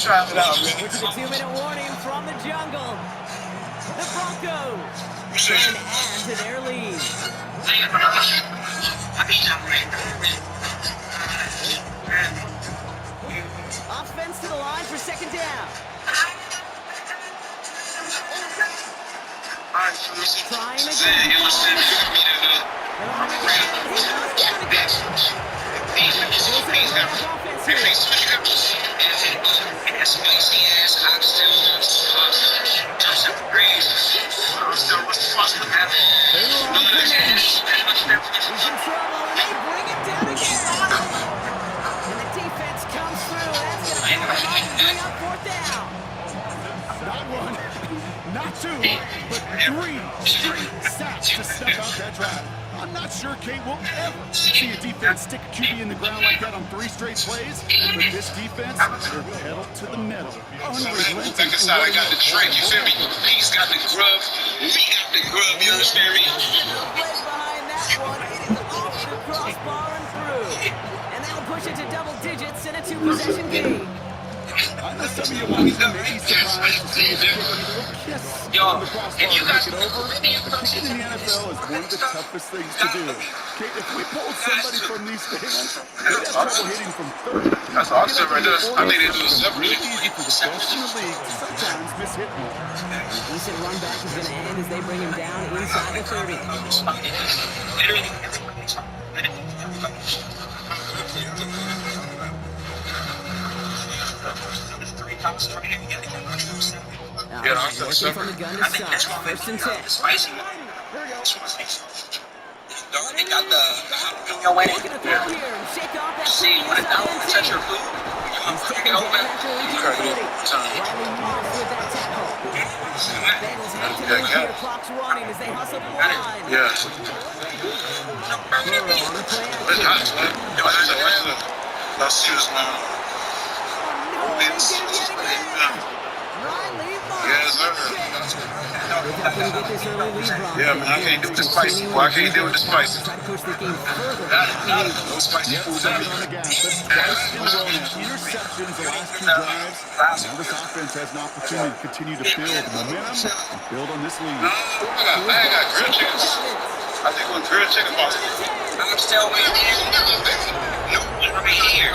Try it out, man. Which is a 2-minute warning from the jungle. The Broncos trying to add to their lead. Offense to the line for second down. Trying again. Not two, but 3 straight sacks to step out that drive. I'm not sure Kate will ever see a defense stick a QB in the ground like that on 3 straight plays, but this defense, they're pedal to the metal. Unrelenting. Back inside, I got the drink, you feel me? He's got the grub, we got the grub, you understand me? Behind that one, it is off the crossbar and through. And that'll push it to double digits in a 2-possession game. I know some of you want to be surprised to see us kick a little kiss on the crossbar to make it over, but kicking in the NFL is one of the toughest things to do. Okay, if we pulled somebody from these stands, they'd have trouble hitting from 30. That's awesome right there. I think they do the really easy for the best in the league to sometimes miss hit more. The decent run back is going to end as they bring him down inside the 30. Working from the gun to start. First and 10. They got the Looking to throw here and shake off that previous INT. He's taken down after reaching 30. Riley Moss with that tackle. Bengals have to move here. Clock's running as they hustle the line. yeah. Burrow on the play action. Let's see this, man. Yes, sir. Yeah, man, I can't do this spicy. Well, I can't deal with the spicy. Try to push the game further. No spicy food. On the gas. That's twice in a row now. Interceptions the last 2 drives. Now this offense has an opportunity to continue to build momentum and build on this lead. I got grilled chicken. I think it was grilled chicken pasta. I'm still waiting here. Nope, I'm here.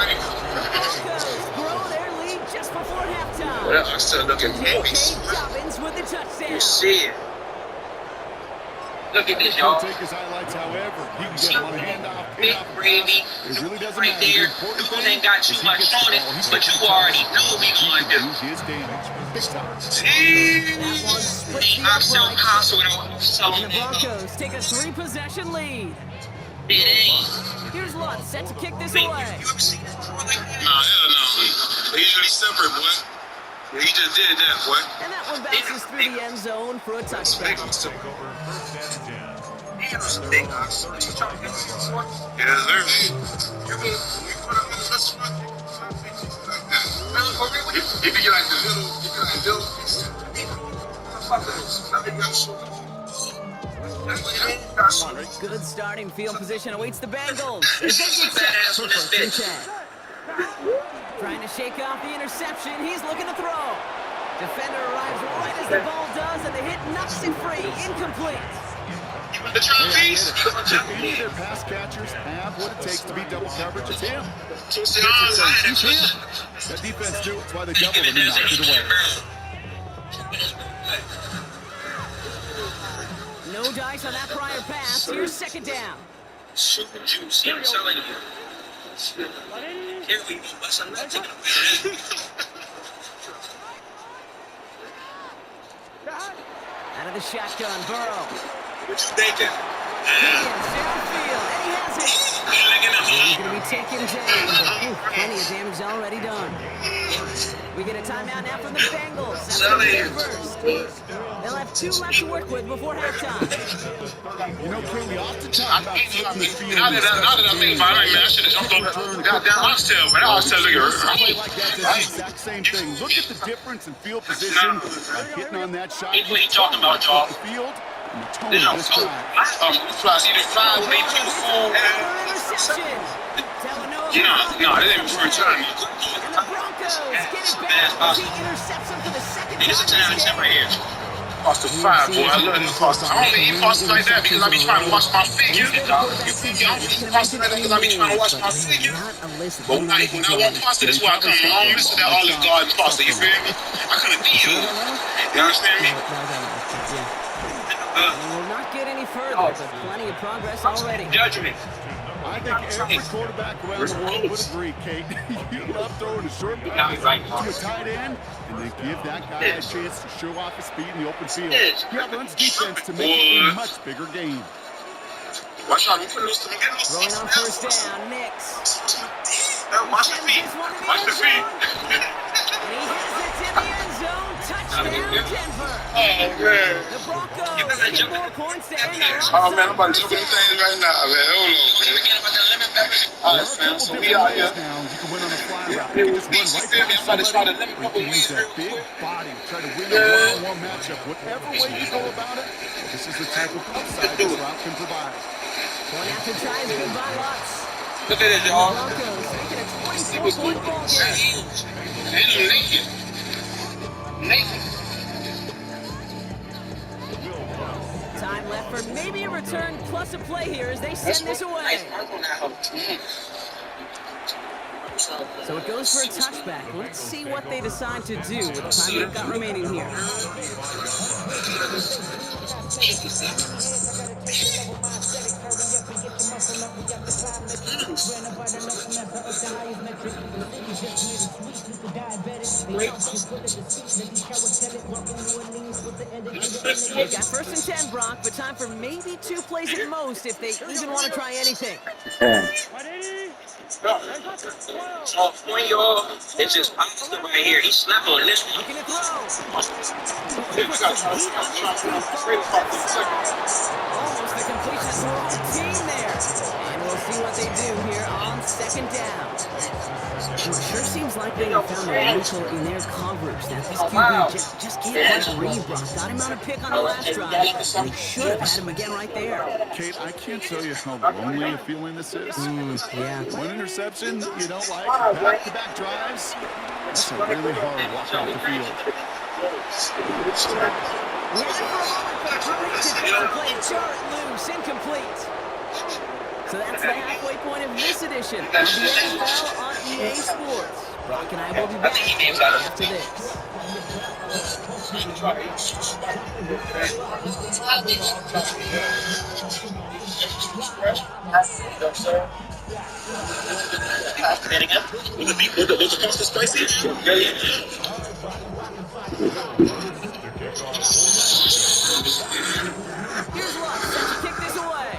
Grow their lead just before halftime. Well, I'm still looking moist. Dobbins with the touchdown. You see it. Look at this, y'all. He'll take his highlights, however. He can get on a handoff, Big gravy. It really doesn't Right matter. there. The important Dude thing ain't got is too he much gets on the it, ball. He but gets you the already touchdown. know we He gonna can do. do his damage big time. That one splits the I'm so uprights. console and I'm so And the Broncos take a 3-possession lead. it ain't. Here's Lutz set to kick this away. Nah, hell no. He usually separate, boy. Yeah, he just did that, boy. And that one bounces through the end zone for a touchdown. Yes, sir. If you like the Good starting field position awaits the Bengals as they get set for first and 10. Trying to shake off the interception. He's looking to throw. Defender arrives right as the ball does, and the hit knocks it free. Incomplete. the trapeze. If any of their pass catchers have what it takes to beat double coverage, it's him. That defense knew it's why they doubled him and knocked it away. No dice on that prior pass. Here's second down. Super juicy, I'm telling you. Here we go, but I'm not taking a Out of the shotgun, Burrow. What you thinking? Higgins downfield, and he has it. He's going to be taken down, but plenty of damage already done. We get a timeout now from the Bengals. First. They'll have 2 left to work with before halftime. You know, Ken, we often talk about flipping the field. Now that I think about it, man, I should have jumped over goddamn oxtail, but I was telling you. Play like that, that's the exact same thing. Look at the difference in field position by hitting on that shot. What are you talking about, y'all? The field and the tone This of this drive. flies, either flies, they beautiful. Interception. Talanoa Nah, this ain't first time. And the Broncos get it back as he intercepts him for the second time this game. Right here. Foster 5, boy. I love them Foster. I only eat Foster like that because I be trying to watch my figure. You feel me? I don't eat Foster like that because I be trying to watch my figure. But when I want Foster, that's why I come. I don't miss that Olive Garden Foster. You feel me? I couldn't be you. You understand me? We'll not get any further, but plenty of progress already. Judgment. I think every quarterback around the world would agree, Kate. You love throwing a short pass to a tight end and then give that guy a chance to show off his speed in the open field. You have runs defense to make it a much bigger game. Watch out, we put those to get those. Throwing on first down, Nix. Watch the feet. Watch the feet. And he has it in the end zone. Touchdown, Denver. Oh, man. The Broncos get more points to end their Oh, man, I'm about to jump in things right now, man. Hold on, man. All right, fam, so we out here. You can win on a fly route. You can just run right past somebody. You can use that big body, try to win a one-on-one matchup. Whatever way you go about it, this is the type of upside this route can provide. Point after try is good by Lutz. Look at it, y'all. Broncos making a 24-point ball game. And I'm naked. Naked. Time left for maybe a return plus a play here as they send this away. So it goes for a touchback. Let's see what they decide to do with the time they've got remaining here. They've got first and 10, Brock, but time for maybe 2 plays at most if they even want to try anything. So for y'all, it's just Oscar right here. He's snapping this one. Looking to throw. Almost the completion to our team there. And we'll see what they do here on second down. It sure seems like they have found a neutral in their coverage. That this QB just can't quite read, Brock. Got him on a pick on the last drive. And he should have had him again right there. Kate, I can't tell you how lonely a feeling this is. Yeah. One interception you don't like, back-to-back drives, that's a really hard walk off the field. We had it for a moment, but a great defensive play. Chart loose, incomplete. So that's the halfway point of this edition of the NFL on EA Sports. Brock and I will be back after this. What's the pasta spicy? Here's Luck, set to kick this away.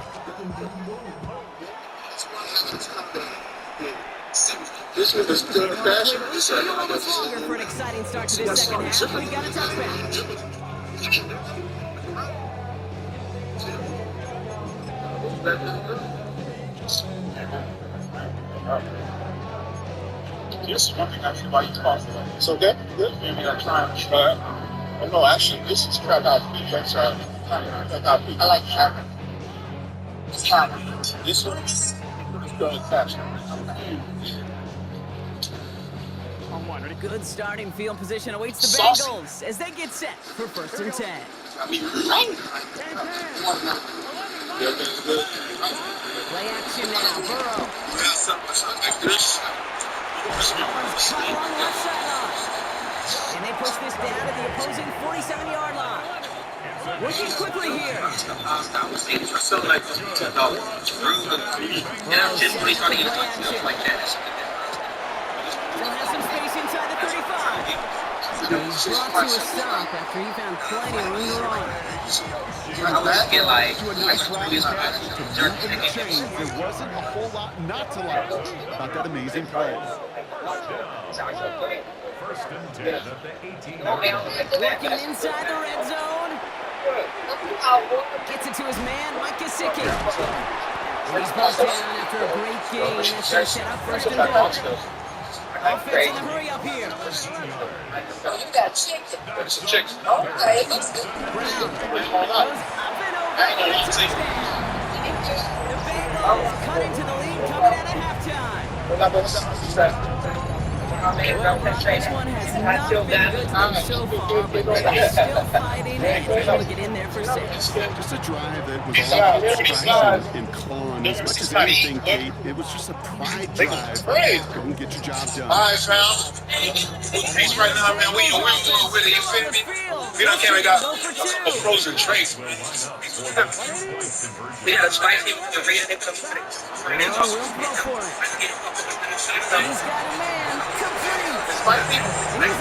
This one is still fashion. A few moments longer for an exciting start to this second half. We got a touchback. Yes, one thing I feel about each pasta. It's okay? Good? Maybe I'm trying to try it. Oh, no, actually, this is crab out beef. That's right. I like crab. It's crab. This one is good attachment. Good starting field position awaits the Bengals as they get set for first and 10. Play action now, Burrow. Cut along the left sideline. And they push this down to the opposing 47-yard line. Working quickly here. And I'm just really trying to get like that. Still has some space inside the 35. He's brought to a stop after he found plenty of room to run. Get like, To a nice route, to nothing changed. There wasn't a whole lot not to like about that amazing play. Working inside the red zone. Gets it to his man, Mike Gesicki. He's brought down after a great gain. That's going to set up first and goal. Offense in the hurry up here. You got chicken. Okay. Brown goes up and over for a touchdown. The Bengals cut into the lead coming out of halftime. Well, this one has not been good to them so far, but they're still fighting and able to get in there for 6. Just a drive that was all about distraction and clawing. As much as anything, Kate, it was just a pride drive. Go and get your job done. All right, fam. He's right now, man. We on with it. You feel me? We done came and got a frozen drink. We got a spicy one. We'll go for it. He's got a man complete. Spicy. He's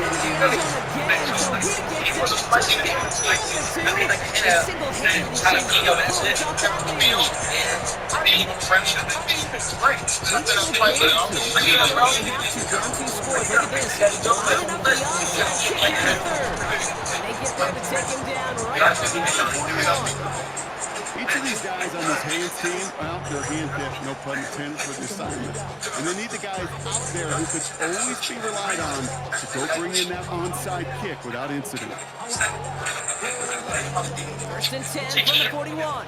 in the end zone again, so he gets it. Each of these guys on this hands team, well, they're handpicked, no pun intended, for the assignment. And they need the guys out there who could always be relied on to go bring in that onside kick without incident. First and 10 from the 41.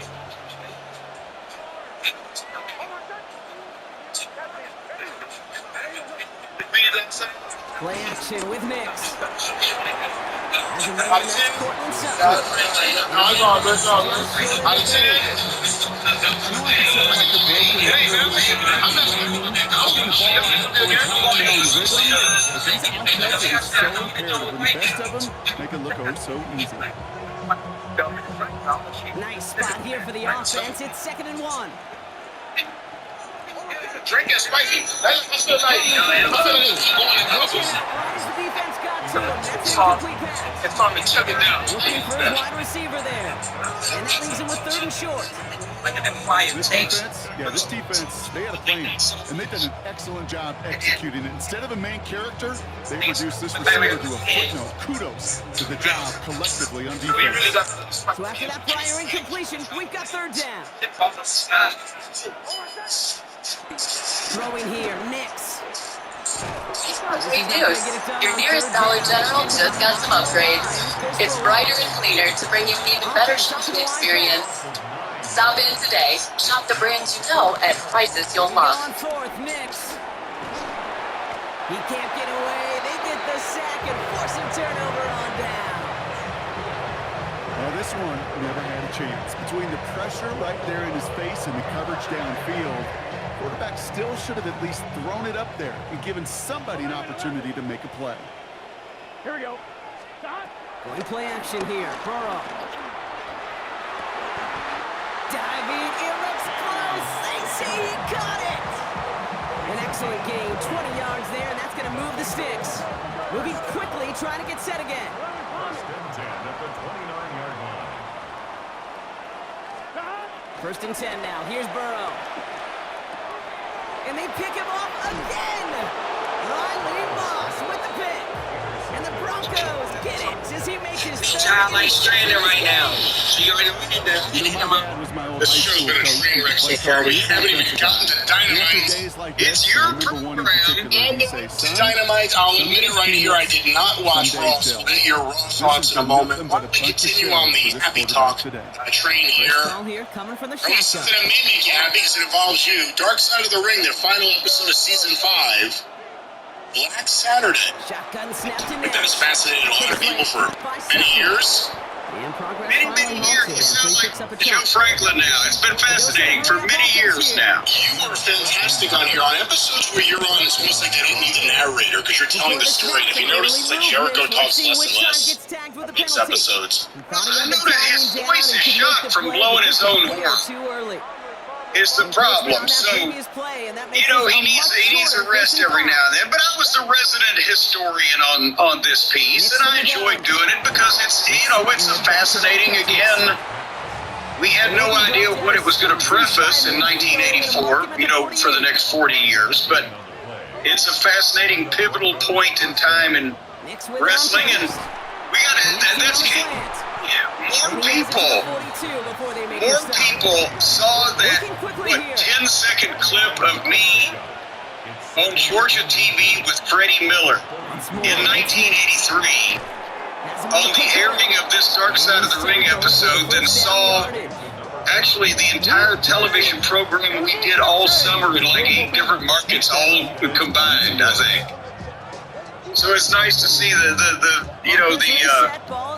Play action with Nix. As a man, that's Cortland Sutton. Make it look oh so easy. Nice spot here for the offense. It's 2nd and 1. Drink is spicy. That's good night. The defense got to him. That's an incomplete pass. It's time to chug it down. Looking for his wide receiver there. And that leaves him with 3rd and short. This defense, they had a plan, and they did an excellent job executing it. Instead of a main character, they reduced this receiver to a footnote. Kudos to the job collectively on defense. So after that prior incompletion, we've got 3rd down. Throwing here, Nix. Great news. Your nearest Dollar General just got some upgrades. It's brighter and cleaner to bring you an even better shopping experience. Stop in today. Shop the brands you know at prices you'll love. On 4th, Nix. He can't get away. They get the sack and force a turnover on down. Well, this one never had a chance. Between the pressure right there in his face and the coverage downfield, quarterback still should have at least thrown it up there and given somebody an opportunity to make a play. Here we go. Going play action here. Burrow. Diving. It looks close. They say he caught it. An excellent game. 20 yards there, and that's going to move the sticks. Moving quickly, trying to get set again. First and 10 now. Here's Burrow. And they pick him off again. Riley Moss with the pick. And the Broncos get it as he makes his third. Child like stranded right now. So you already need to come up. This show's been a train wreck so far. We haven't even gotten to Dynamite. It's your program. Dynamite, I'll admit it right here. I did not watch Raw, so I'll your Raw thoughts in a moment. Why don't we continue on the happy talk train here? Coming from the Something that may make you happy because it involves you. Dark Side of the Ring, their final episode of Season 5. Black Saturday. Shotgun snapped in That has fascinated a lot of people for many years. Many years. You sound like Joe Franklin now. It's been fascinating for many years now. You are fantastic on here. On episodes where you're on, it's almost like they don't need the narrator because you're telling the story. And if you notice, it's like Jericho talks less and less in these episodes. I know that his voice is shot from blowing his own horn. Is the problem. So, you know, he needs a rest every now and then. But I was the resident historian on this piece, and I enjoyed doing it because it's, you know, it's a fascinating, again, we had no idea what it was going to preface in 1984, you know, for the next 40 years. But it's a fascinating, pivotal point in time in wrestling, and we got to, that's key. More people saw that 10-second clip of me on Georgia TV with Freddie Miller in 1983 on the airing of this Dark Side of the Ring episode than saw actually the entire television program we did all summer in like 8 different markets, all combined, I think. So it's nice to see the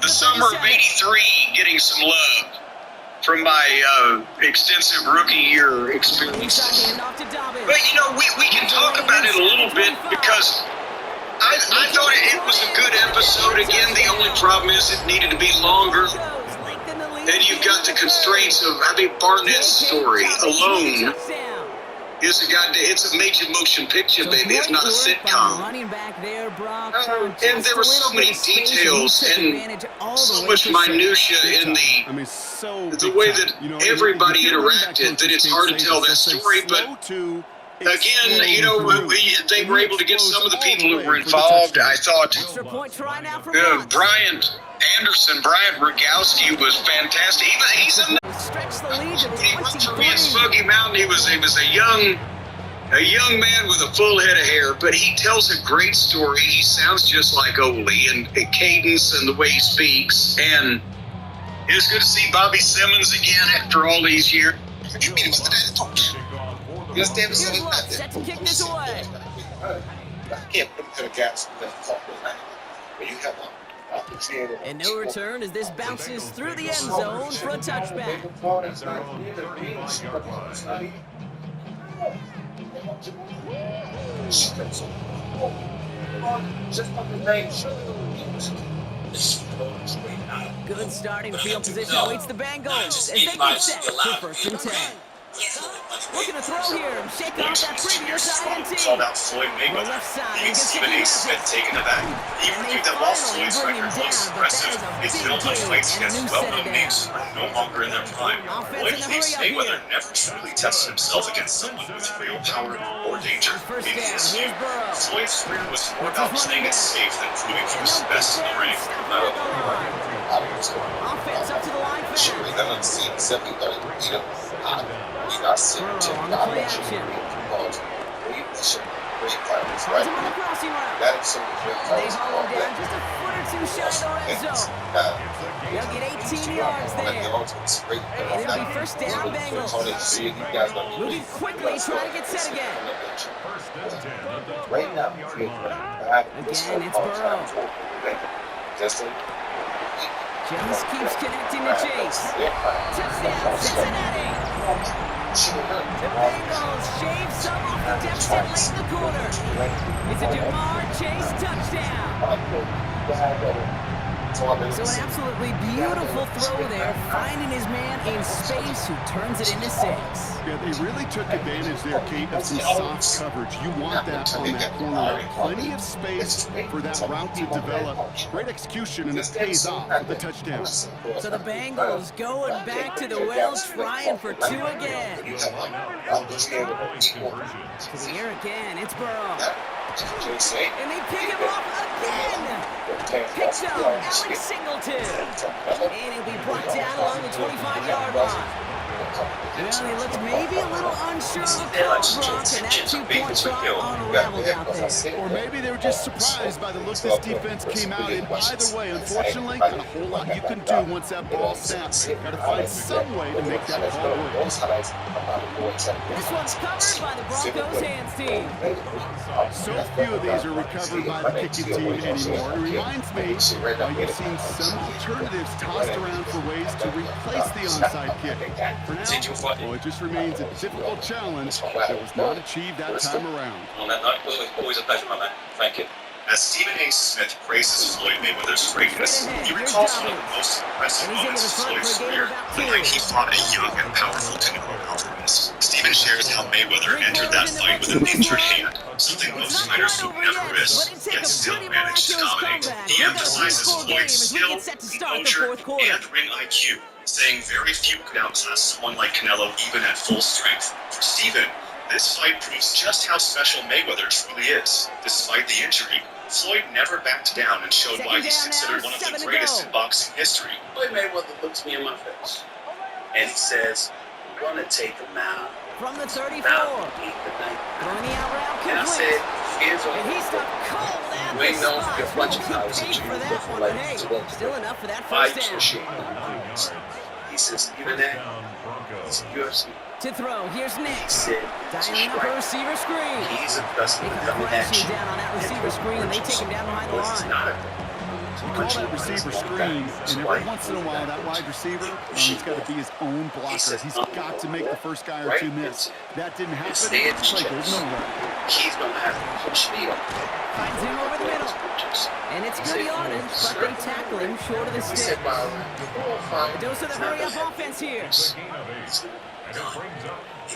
summer of '83 getting some love from my extensive rookie year experiences. But we can talk about it a little bit because I thought it was a good episode. Again, the only problem is it needed to be longer. And you've got the constraints of, Barnett's story alone is it's a major motion picture, baby. It's not a sitcom. And there were so many details and so much minutia in the way that everybody interacted that it's hard to tell that story. But again, they were able to get some of the people who were involved. I thought Brian Rogowski was fantastic. He's he worked for me at Smoky Mountain. He was a young man with a full head of hair, but he tells a great story. He sounds just like Ole and cadence and the way he speaks. And it was good to see Bobby Simmons again after all these years. Set to kick this away. And no return as this bounces through the end zone for a touchback. Good starting field position awaits the Bengals as they get set for 1st and 10. Looking to throw here, shake off that previous INT. Called out Floyd Mayweather. Even Stephen A. Smith taken aback. He reviewed that while Floyd's record was impressive, his build on fights against well-known names who are no longer in their prime. Floyd faced Mayweather never truly tested himself against someone with real power or danger in his view. Floyd's career was more about playing it safe than proving he was the best in the ring. Offense up to the line. They'll get 18 yards there. And it'll be 1st down Bengals. Moving quickly, trying to get set again. Again, it's Burrow. Jones keeps connecting to Chase. Touchdown, Cincinnati. The Bengals shave some off the deficit late in the quarter. It's a Jamar Chase touchdown. So an absolutely beautiful throw there, finding his man in space who turns it into 6. Yeah, they really took advantage there, Kate, of some soft coverage. You want that on that corner. Plenty of space for that route to develop. Great execution, and it pays off with the touchdown. So the Bengals going back to the well, trying for 2 again. To the air again, it's Burrow. And they pick him off again. Picks up Alex Singleton. And he'll be brought down along the 25-yard line. Well, he looked maybe a little unsure of the call, Brock, and that 2-point try unraveled out there. Or maybe they were just surprised by the look this defense came out in. Either way, unfortunately, not a whole lot you can do once that ball snaps. Got to find some way to make that ball work. This one's covered by the Broncos hands team. So few of these are recovered by the kicking team anymore. It reminds me how you've seen some alternatives tossed around for ways to replace the onside kick. For now, well, it just remains a difficult challenge that was not achieved that time around. On that note, always a pleasure, my man. Thank you. As Stephen A. Smith praises Floyd Mayweather's greatness, he recalls one of the most impressive moments of Floyd's career, the night he fought a young and powerful Canelo Alvarez. Stephen shares how Mayweather entered that fight with an injured hand, something most fighters would never risk, yet still managed to dominate. He emphasizes Floyd's skill, composure, and ring IQ, saying very few could outclass someone like Canelo even at full strength. For Stephen, this fight proves just how special Mayweather truly is. Despite the injury, Floyd never backed down and showed why he's considered one of the greatest in boxing history. Floyd Mayweather looks me in my face, and he says, "I'm gonna take him out." From the 34. Throwing the out route and I said, "Here's and he's a stuck cold at we ain't the known spot. for a bunch of Well, times he that paid you for that one, but hey, still enough for that fight 1st down. machine." He says, even that, it's UFC. To throw, here's Nick. Sit, Dialing up a receiver screen. He's accustomed They to come coming at crashing you. down on that receiver screen, and they take him down behind the It's line. not a You call that receiver screen, and every once in a while, that wide receiver, he's got to be his own blocker. He's got to make the first guy or two miss. That didn't happen. Stay in Play check. goes nowhere. He's going to have to push me up. Finds him over the middle. And it's good yardage, but they tackle him short of the He stick. said, "Well, A dose of the hurry-up offense here. he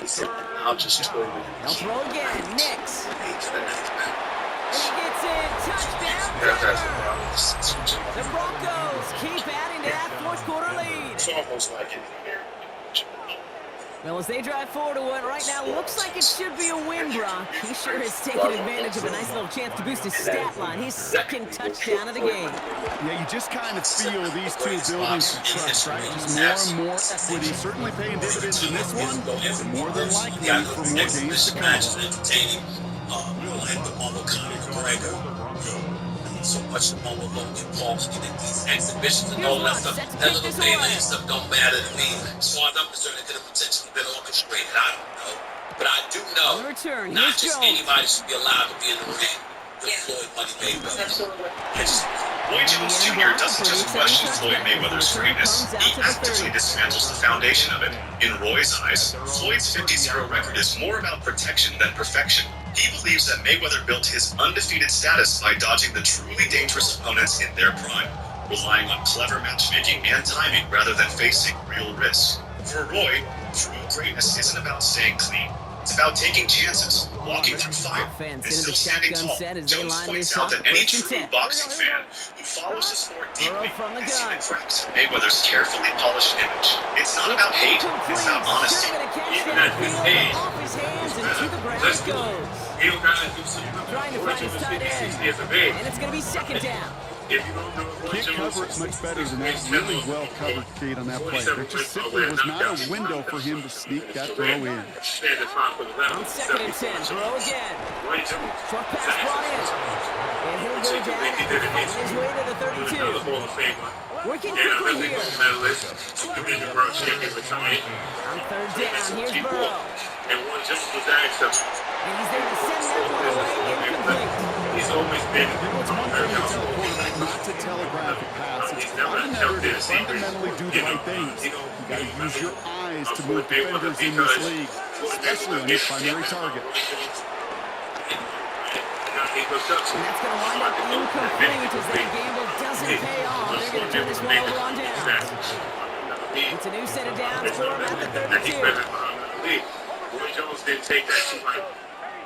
said, I'll just toy with They'll throw again. Nix. you." And he gets in. Touchdown, Denver. The Broncos keep adding to that fourth quarter lead. It's almost like it here. Well, as they drive forward to what right now looks like it should be a win, Brock. He sure has taken advantage of a nice little chance to boost his stat line. His second touchdown of the game. Yeah, you just kind of feel these two building some trust, right? Just more and more equity. Certainly paying dividends in this one, but more than likely for more games to come. So much the moment Logan Paul in these exhibitions and all that stuff. That little Bayland stuff don't matter to me. As far as I'm concerned, it could have potentially been orchestrated. I don't know. But I do know On return, not here's just Jones. anybody should be allowed to be in the ring with Floyd Money Mayweather. Absolutely. Lloyd Jones Jr. doesn't just question Floyd Mayweather's greatness, he actively dismantles the foundation of it. In Roy's eyes, Floyd's 50-0 record is more about protection than perfection. He believes that Mayweather built his undefeated status by dodging the truly dangerous opponents in their prime, relying on clever matchmaking and timing rather than facing real risks. For Roy, true greatness isn't about staying clean. It's about taking chances, walking through fire, and Offense into still the standing shotgun tall. set as they Jones line points this out up. that any First and true 10. boxing fan who follows the sport deeply Burrow from the has seen gun. the cracks in Mayweather's carefully polished image. It's not about hate, it's about honesty. Even at this age, Off his hands and to the ground it goes. He'll kind of do some Trying to find his tight end. years of age. And it's going to be second down. If you don't know Roy Can't Jones, cover it much better than that really well covered gate on that play. There just simply was not a window for him to sneak that throw in. On second and 10, throw again. Short pass brought in. And he'll go down and fight his way to the 32. Working quickly here. On third down, here's Burrow. And one just was asked And he's there to send that one away incomplete. he's always been It's one thing to tell a quarterback not to telegraph a pass. It's quite another to fundamentally do the right things. You got to use your eyes to move defenders in this league, especially on your primary target. And that's going to wind up incomplete as that gamble doesn't pay off. They're going to turn this one over on downs. It's a new set of downs for him at the 32. Roy Jones didn't take that too right.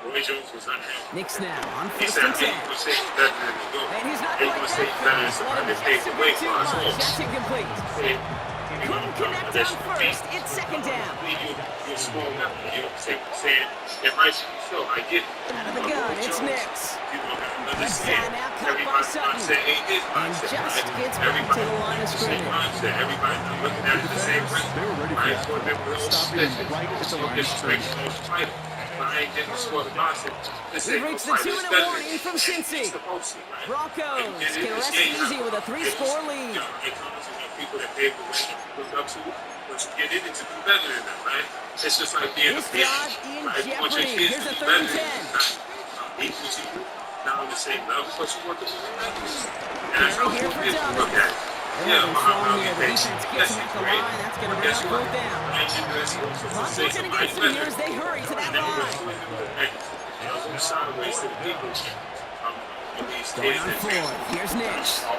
Roy Jones was unhappy. Knicks now on He first said, and "Hey, 10. you gonna say it's better than you go. And he's not Hey, you quite gonna say that it's better than fast. somebody Let that him takes get away too from us much. all." That's incomplete. Couldn't connect on first. It's second down. You're small enough. You know what I'm saying? It might be so. I get it. Out of the gun, it's Knicks. You know, I Left understand. side now, cut by Everybody's Sutton. mindset ain't his And mindset. just right? gets back to the line of Same scrimmage. mindset. Everybody's not looking at it the same way. They were ready for Right? that. So they were all Stopping him special. right at the No line of disrespect scrimmage. to those fighters. But I ain't getting scored the boxing. We've reached the 2-minute warning from Cincy. Broncos can rest easy with a 3-score lead. People that pay the way to look up to, but you get in it to do better than that, right? It's just like being This a parent. drive in Right? You want your jeopardy. kids Here's to a be third and better 10. than you. I'm equal to you, not on the same level, but you want them to be better. And that's how Here for kids Dummy. look at it. They're moving strong I'll here. be The patient. defense gets him at the line. That's going to bring up fourth down. Broncos looking against them here as they hurry to that line. Sideways to the people. Going on fourth. Here's Nix. Logan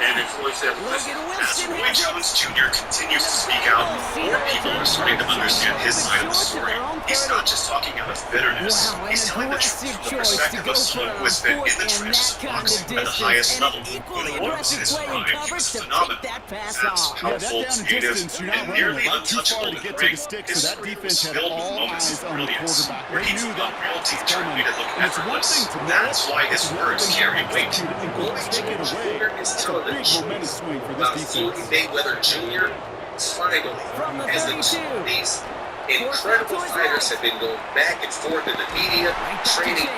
As Wilson Roy has it. Jones Jr. continues to speak out, more people are starting to understand his side of the story. He's not just talking out of bitterness. Wow, He's an telling the truth aggressive from the choice to perspective go of for someone it who on has been in fourth the and trenches that of kind of boxing at the distance, highest and level. an equally When Roy was aggressive in his play in prime, he coverage was to take phenomenal. that pass That's off. Yeah, that powerful, down and creative, distance, you're not and running nearly it right too far untouchable to in the get to the ring. stick, His so that career defense was had filled with all moments eyes of on the brilliance, quarterback. where They his knew that unreal was teacher coming. made it look And it's one effortless. thing to know That's it. why his It's words one thing carry to weight. execute it and go take it away. That's a big momentum swing for this Floyd defense. Mayweather Jr. finally From the has 32. achieved these incredible fighters have been going back and forth in the media, trading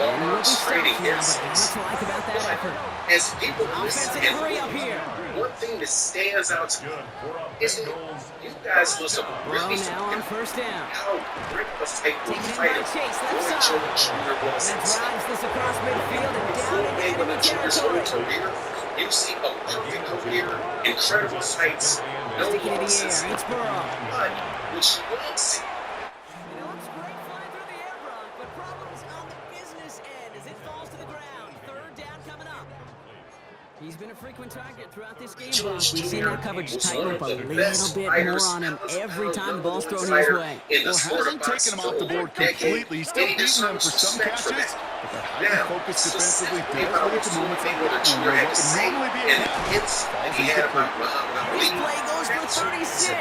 bombs, trading insults. But as people listen and read, one thing that stands out to me is that you guys listen really on first down. how great a fight will fight Roy Jones Jr. was drives this across midfield and down into enemy territory. career. You see a perfect career, incredible fights, no losses. But which you won't see. You know, it's great flying through the air, Brock, but problems on the business end as it falls to the ground. Third down coming up. He's been a frequent target throughout this game, Brock. We've seen that coverage tighten up a little bit more on him every time the ball's thrown his way. Well, hasn't taken him off the board completely. He's still beating them for some catches, but they're highly focused defensively. Does lead to moments like that when what would normally be a catch falls into the play. This play goes for 36,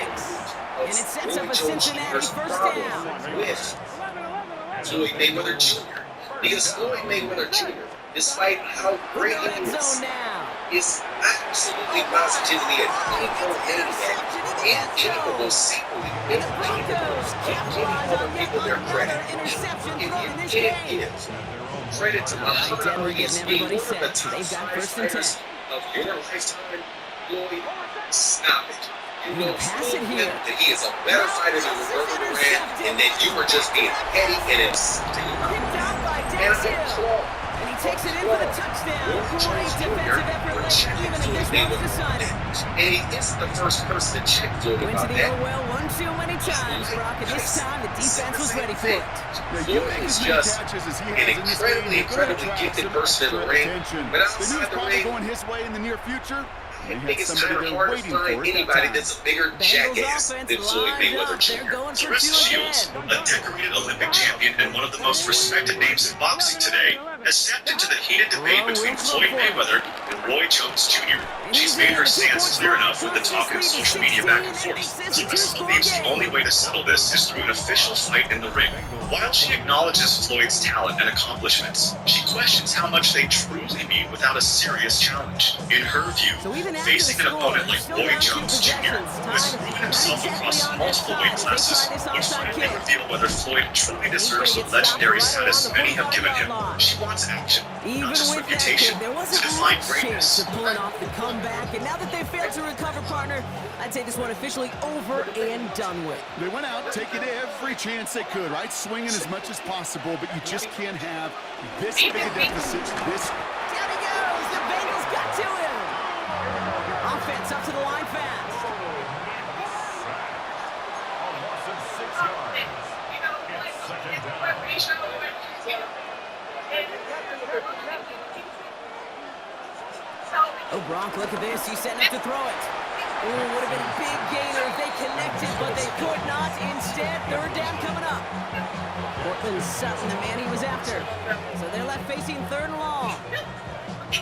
and it sets up a Cincinnati first down. With Floyd Mayweather Jr. Because Floyd Mayweather Jr., despite how great he is absolutely positively a painful maniac, incapable sequely in the Broncos capitalize on people their credit. If you can't give credit to Muhammad Ali as being one of the top 5 fighters of your lifetime, Floyd, stop it. You know that he is a better fighter than Roberto Duran, and that you were just being petty and insulting him. And I applaud. And he takes it in for the touchdown. Great defensive effort late, even if this one's decided. And he is the first person to check Floyd Went about to the that. well one too many times, Brock, and this time the defense was ready for it. Floyd is just an incredibly gifted person in the ring, but outside the ring, going his way in the near future. I think it's kind of hard to find anybody that's a bigger jackass than Floyd Mayweather Jr. Teresa Shields, a decorated Olympic champion and one of the most respected names in boxing today, has stepped into the heated debate between Floyd Mayweather and Roy Jones Jr. She's made her stance clear enough with the talk in social media back and forth. Teresa believes the only way to settle this is through an official fight in the ring. While she acknowledges Floyd's talent and accomplishments, she questions how much they truly mean without a serious challenge. In her view, facing an opponent like Roy Jones Jr., who has proven himself across multiple weight classes, would finally reveal whether Floyd truly deserves the legendary status many have given him. She wants action, not just reputation, to define greatness. Pulling off the comeback, and now that they failed to recover, partner, I'd say this one officially over and done with. They went out taking every chance they could, right? Swinging as much as possible, but you just can't have this big a deficit. Down he goes. The Bengals got to him. Offense up to the line fast. Oh, Bronk, look at this. He's setting up to throw it. Oh, would have been a big gainer if they connected, but they could not. Instead, third down coming up. Portland Sutton, the man he was after. So they're left facing third and long.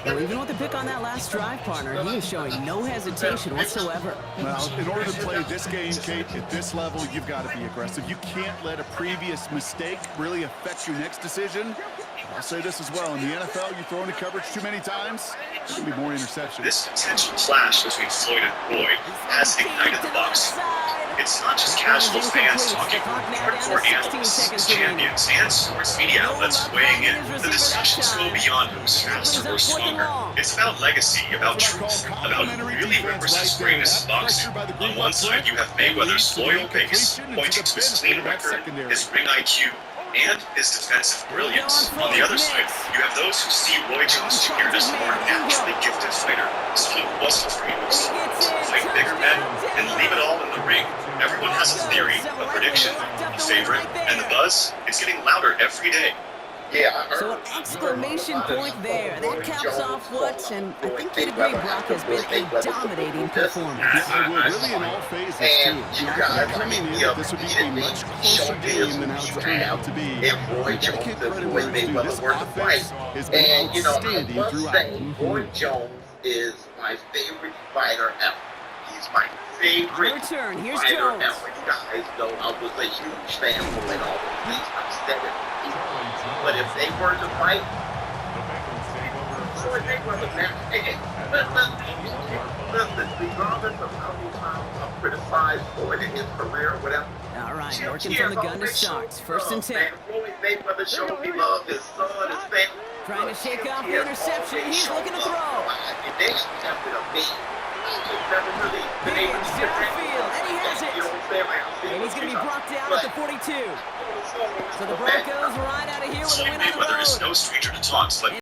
Well, even with the pick on that last drive, partner, he is showing no hesitation whatsoever. Well, in order to play this game, Kate, at this level, you've got to be aggressive. You can't let a previous mistake really affect your next decision. I'll say this as well. In the NFL, you throw into coverage too many times, there's going to be more interceptions. This potential clash between Floyd and Roy has ignited the boxing. It's not just casual fans talking. Hardcore analysts, champions, and sports media outlets weighing in. The discussions go beyond who's faster or stronger. It's about legacy, about truth, about who really represents greatness in boxing. On one side, you have Mayweather's loyal base, pointing to his clean record, his ring IQ, and his defensive brilliance. On the other side, you have those who see Roy Jones Jr. as a more naturally gifted fighter, someone who wasn't afraid of fight bigger men, and leave it all in the ring. Everyone has a theory, a prediction, a favorite, and the buzz is getting louder every day. Yeah, so an exclamation point there. That caps off what, and I think you'd agree, Brock has been a dominating performance. Yeah, really in all phases, too. Coming in, this would be a much closer game than how it's turned out to be. You gotta give credit where it's due. This offense has been outstanding throughout. Roy Jones is my favorite fighter ever. He's my favorite fighter ever. You guys know I was a huge fan of it all. I've said it. But if they were to fight, Floyd Mayweather listen, regardless of how many times I've criticized Floyd in his career, whatever, All right, working from the gun to start. First and 10. Trying to shake off the interception. He's looking to throw. Big downfield, and he has it. And he's going to be brought down at the 42. So the Broncos ride out of here with a win on the road. Whether it's no stranger to talks like